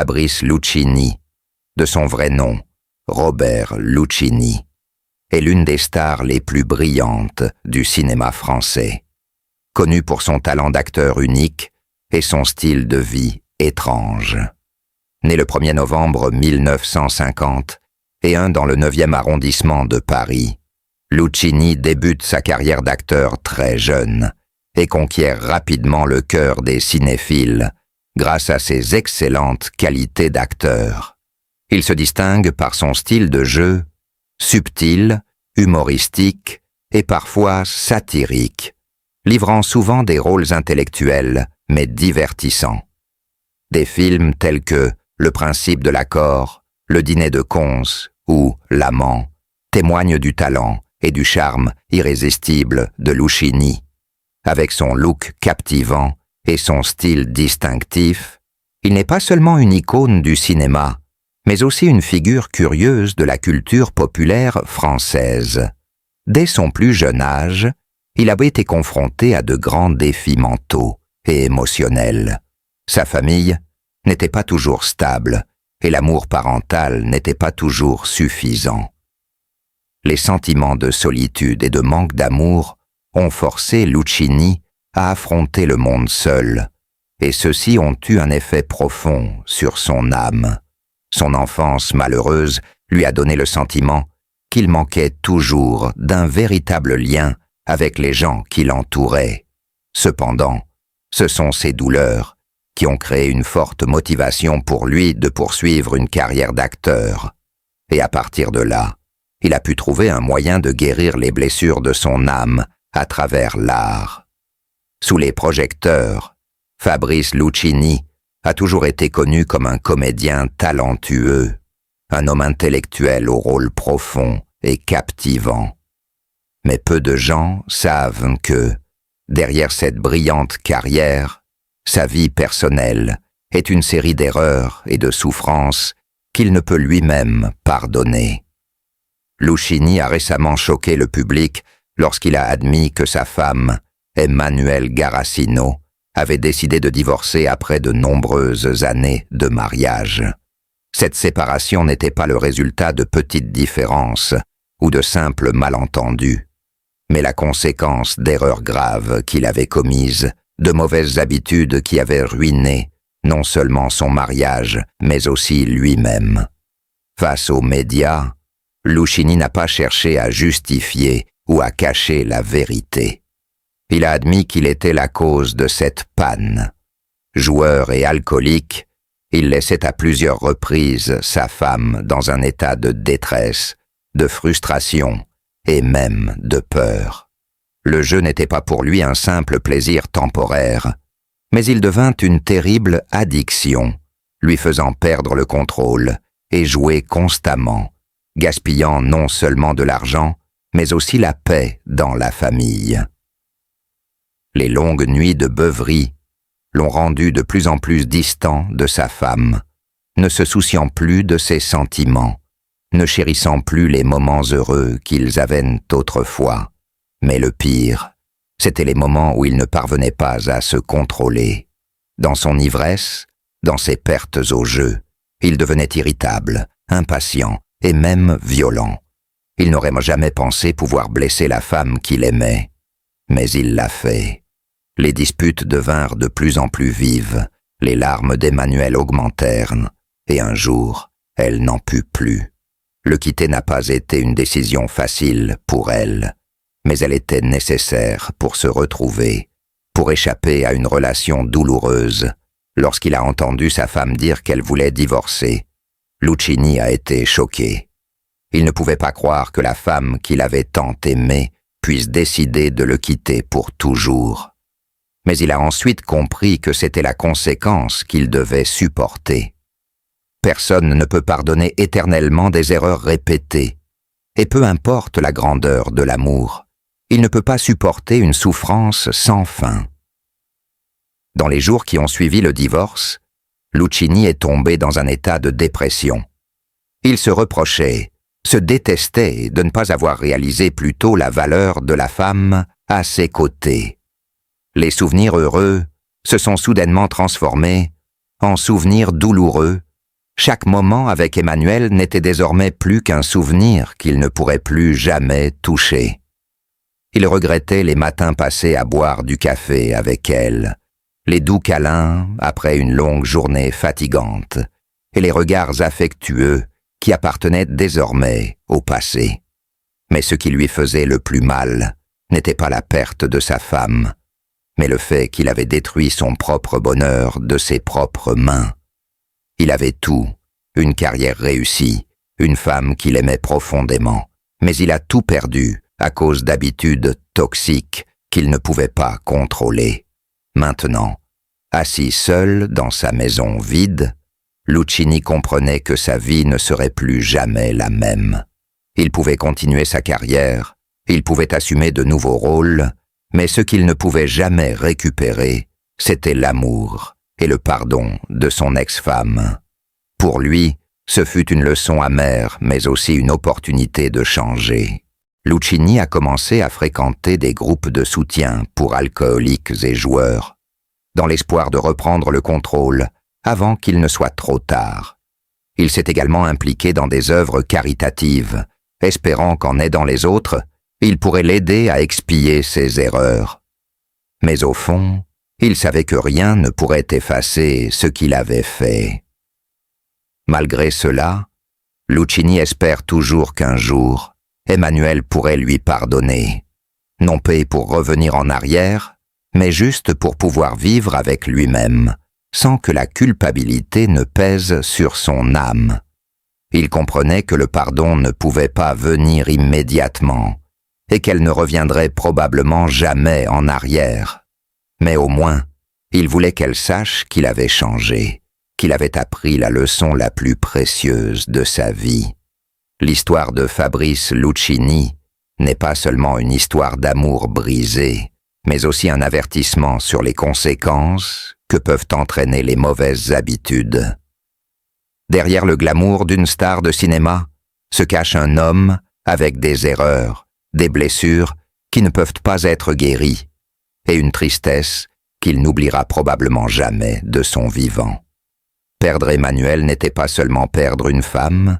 Fabrice Luchini, de son vrai nom, Robert Luchini, est l'une des stars les plus brillantes du cinéma français, connu pour son talent d'acteur unique et son style de vie étrange. Né le 1er novembre 1950 et dans le 9e arrondissement de Paris, Luchini débute sa carrière d'acteur très jeune et conquiert rapidement le cœur des cinéphiles grâce à ses excellentes qualités d'acteur. Il se distingue par son style de jeu subtil, humoristique et parfois satirique, livrant souvent des rôles intellectuels mais divertissants. Des films tels que Le principe de l'accord, Le dîner de Cons ou L'amant témoignent du talent et du charme irrésistible de Luchini. Avec son look captivant et son style distinctif, il n'est pas seulement une icône du cinéma, mais aussi une figure curieuse de la culture populaire française. Dès son plus jeune âge, il avait été confronté à de grands défis mentaux et émotionnels. Sa famille n'était pas toujours stable et l'amour parental n'était pas toujours suffisant. Les sentiments de solitude et de manque d'amour ont forcé Luchini à affronter le monde seul, et ceux-ci ont eu un effet profond sur son âme. Son enfance malheureuse lui a donné le sentiment qu'il manquait toujours d'un véritable lien avec les gens qui l'entouraient. Cependant, ce sont ces douleurs qui ont créé une forte motivation pour lui de poursuivre une carrière d'acteur. Et à partir de là, il a pu trouver un moyen de guérir les blessures de son âme à travers l'art. Sous les projecteurs, Fabrice Luchini a toujours été connu comme un comédien talentueux, un homme intellectuel au rôle profond et captivant. Mais peu de gens savent que, derrière cette brillante carrière, sa vie personnelle est une série d'erreurs et de souffrances qu'il ne peut lui-même pardonner. Luchini a récemment choqué le public lorsqu'il a admis que sa femme, Emmanuelle Garacino, avait décidé de divorcer après de nombreuses années de mariage. Cette séparation n'était pas le résultat de petites différences ou de simples malentendus, mais la conséquence d'erreurs graves qu'il avait commises, de mauvaises habitudes qui avaient ruiné non seulement son mariage, mais aussi lui-même. Face aux médias, Luchini n'a pas cherché à justifier ou à cacher la vérité. Il a admis qu'il était la cause de cette panne. Joueur et alcoolique, il laissait à plusieurs reprises sa femme dans un état de détresse, de frustration et même de peur. Le jeu n'était pas pour lui un simple plaisir temporaire, mais il devint une terrible addiction, lui faisant perdre le contrôle et jouer constamment, gaspillant non seulement de l'argent, mais aussi la paix dans la famille. Les longues nuits de beuverie l'ont rendu de plus en plus distant de sa femme, ne se souciant plus de ses sentiments, ne chérissant plus les moments heureux qu'ils avaient autrefois. Mais le pire, c'étaient les moments où il ne parvenait pas à se contrôler. Dans son ivresse, dans ses pertes au jeu, il devenait irritable, impatient et même violent. Il n'aurait jamais pensé pouvoir blesser la femme qu'il aimait, mais il l'a fait. Les disputes devinrent de plus en plus vives, les larmes d'Emmanuelle augmentèrent, et un jour, elle n'en put plus. Le quitter n'a pas été une décision facile pour elle, mais elle était nécessaire pour se retrouver, pour échapper à une relation douloureuse. Lorsqu'il a entendu sa femme dire qu'elle voulait divorcer, Luchini a été choqué. Il ne pouvait pas croire que la femme qu'il avait tant aimée puisse décider de le quitter pour toujours. Mais il a ensuite compris que c'était la conséquence qu'il devait supporter. Personne ne peut pardonner éternellement des erreurs répétées, et peu importe la grandeur de l'amour, il ne peut pas supporter une souffrance sans fin. Dans les jours qui ont suivi le divorce, Luchini est tombé dans un état de dépression. Il se reprochait, se détestait de ne pas avoir réalisé plus tôt la valeur de la femme à ses côtés. Les souvenirs heureux se sont soudainement transformés en souvenirs douloureux Chaque moment avec Emmanuel n'était désormais plus qu'un souvenir qu'il ne pourrait plus jamais toucher. Il regrettait les matins passés à boire du café avec elle, les doux câlins après une longue journée fatigante, et les regards affectueux qui appartenaient désormais au passé. Mais ce qui lui faisait le plus mal n'était pas la perte de sa femme, mais le fait qu'il avait détruit son propre bonheur de ses propres mains. Il avait tout, une carrière réussie, une femme qu'il aimait profondément, mais il a tout perdu à cause d'habitudes toxiques qu'il ne pouvait pas contrôler. Maintenant, assis seul dans sa maison vide, Luchini comprenait que sa vie ne serait plus jamais la même. Il pouvait continuer sa carrière, il pouvait assumer de nouveaux rôles, mais ce qu'il ne pouvait jamais récupérer, c'était l'amour et le pardon de son ex-femme. Pour lui, ce fut une leçon amère, mais aussi une opportunité de changer. Luchini a commencé à fréquenter des groupes de soutien pour alcooliques et joueurs, dans l'espoir de reprendre le contrôle avant qu'il ne soit trop tard. Il s'est également impliqué dans des œuvres caritatives, espérant qu'en aidant les autres, il pourrait l'aider à expier ses erreurs. Mais au fond, il savait que rien ne pourrait effacer ce qu'il avait fait. Malgré cela, Luchini espère toujours qu'un jour, Emmanuel pourrait lui pardonner, non pas pour revenir en arrière, mais juste pour pouvoir vivre avec lui-même, sans que la culpabilité ne pèse sur son âme. Il comprenait que le pardon ne pouvait pas venir immédiatement, et qu'elle ne reviendrait probablement jamais en arrière. Mais au moins, il voulait qu'elle sache qu'il avait changé, qu'il avait appris la leçon la plus précieuse de sa vie. L'histoire de Fabrice Luchini n'est pas seulement une histoire d'amour brisé, mais aussi un avertissement sur les conséquences que peuvent entraîner les mauvaises habitudes. Derrière le glamour d'une star de cinéma se cache un homme avec des erreurs, des blessures qui ne peuvent pas être guéries, et une tristesse qu'il n'oubliera probablement jamais de son vivant. Perdre Emmanuel n'était pas seulement perdre une femme,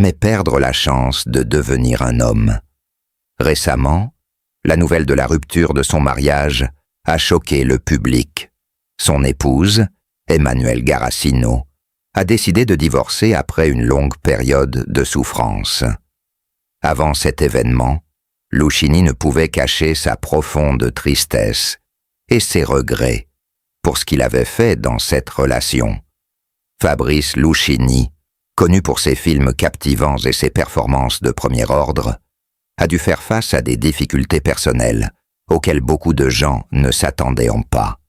mais perdre la chance de devenir un homme. Récemment, la nouvelle de la rupture de son mariage a choqué le public. Son épouse, Emmanuelle Garacino, a décidé de divorcer après une longue période de souffrance. Avant cet événement, Luchini ne pouvait cacher sa profonde tristesse et ses regrets pour ce qu'il avait fait dans cette relation. Fabrice Luchini, connu pour ses films captivants et ses performances de premier ordre, a dû faire face à des difficultés personnelles auxquelles beaucoup de gens ne s'attendaient pas.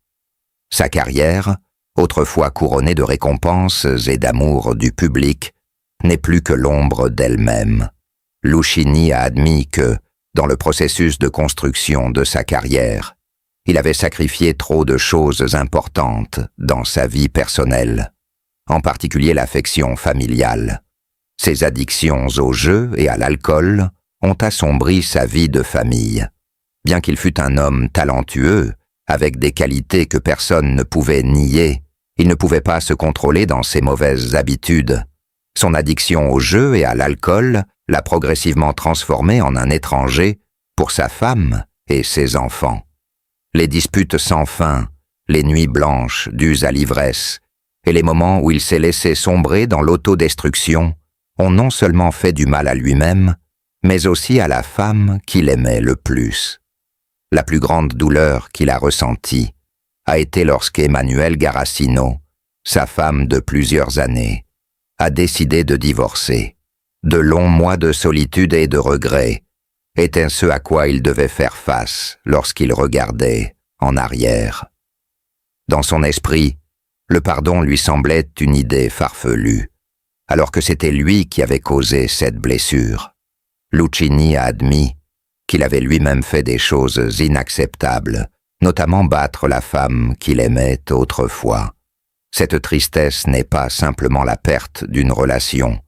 Sa carrière, autrefois couronnée de récompenses et d'amour du public, n'est plus que l'ombre d'elle-même. Luchini a admis que, dans le processus de construction de sa carrière, il avait sacrifié trop de choses importantes dans sa vie personnelle, en particulier l'affection familiale. Ses addictions au jeu et à l'alcool ont assombri sa vie de famille. Bien qu'il fût un homme talentueux, avec des qualités que personne ne pouvait nier, il ne pouvait pas se contrôler dans ses mauvaises habitudes. Son addiction au jeu et à l'alcool l'a progressivement transformé en un étranger pour sa femme et ses enfants. Les disputes sans fin, les nuits blanches dues à l'ivresse et les moments où il s'est laissé sombrer dans l'autodestruction ont non seulement fait du mal à lui-même, mais aussi à la femme qu'il aimait le plus. La plus grande douleur qu'il a ressentie a été lorsqu'Emmanuelle Garacino, sa femme de plusieurs années, a décidé de divorcer. De longs mois de solitude et de regret étaient ce à quoi il devait faire face lorsqu'il regardait en arrière. Dans son esprit, le pardon lui semblait une idée farfelue, alors que c'était lui qui avait causé cette blessure. Luchini a admis qu'il avait lui-même fait des choses inacceptables, notamment battre la femme qu'il aimait autrefois. Cette tristesse n'est pas simplement la perte d'une relation,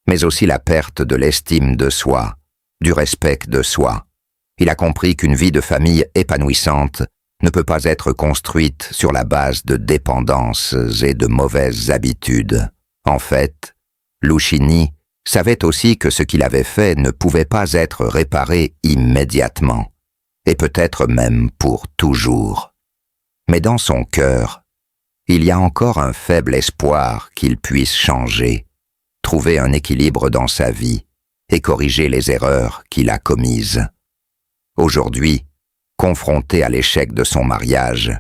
mais aussi la perte de l'estime de soi, du respect de soi. Il a compris qu'une vie de famille épanouissante ne peut pas être construite sur la base de dépendances et de mauvaises habitudes. En fait, Luchini savait aussi que ce qu'il avait fait ne pouvait pas être réparé immédiatement, et peut-être même pour toujours. Mais dans son cœur, il y a encore un faible espoir qu'il puisse changer, trouver un équilibre dans sa vie et corriger les erreurs qu'il a commises. Aujourd'hui, confronté à l'échec de son mariage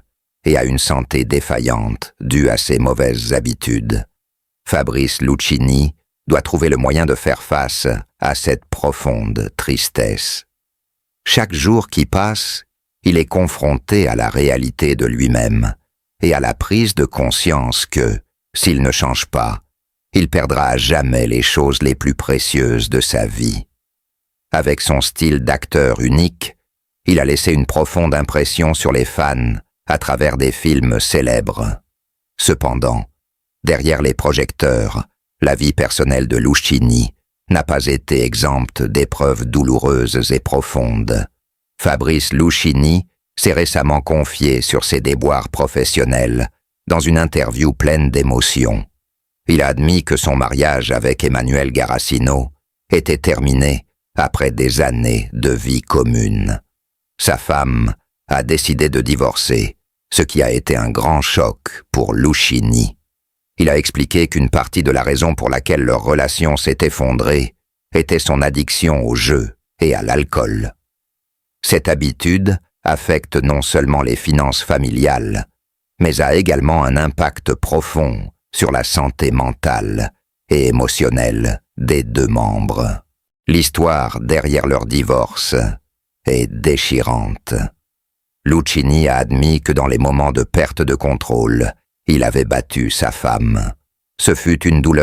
et à une santé défaillante due à ses mauvaises habitudes, Fabrice Luchini doit trouver le moyen de faire face à cette profonde tristesse. Chaque jour qui passe, il est confronté à la réalité de lui-même et à la prise de conscience que, s'il ne change pas, il perdra à jamais les choses les plus précieuses de sa vie. Avec son style d'acteur unique, il a laissé une profonde impression sur les fans à travers des films célèbres. Cependant, derrière les projecteurs, la vie personnelle de Luchini n'a pas été exempte d'épreuves douloureuses et profondes. Fabrice Luchini s'est récemment confié sur ses déboires professionnels dans une interview pleine d'émotions. Il a admis que son mariage avec Emmanuelle Garassino était terminé après des années de vie commune. Sa femme a décidé de divorcer, ce qui a été un grand choc pour Luchini. Il a expliqué qu'une partie de la raison pour laquelle leur relation s'est effondrée était son addiction au jeu et à l'alcool. Cette habitude affecte non seulement les finances familiales, mais a également un impact profond sur la santé mentale et émotionnelle des deux membres. L'histoire derrière leur divorce est déchirante. Luchini a admis que dans les moments de perte de contrôle, il avait battu sa femme. Ce fut une douleur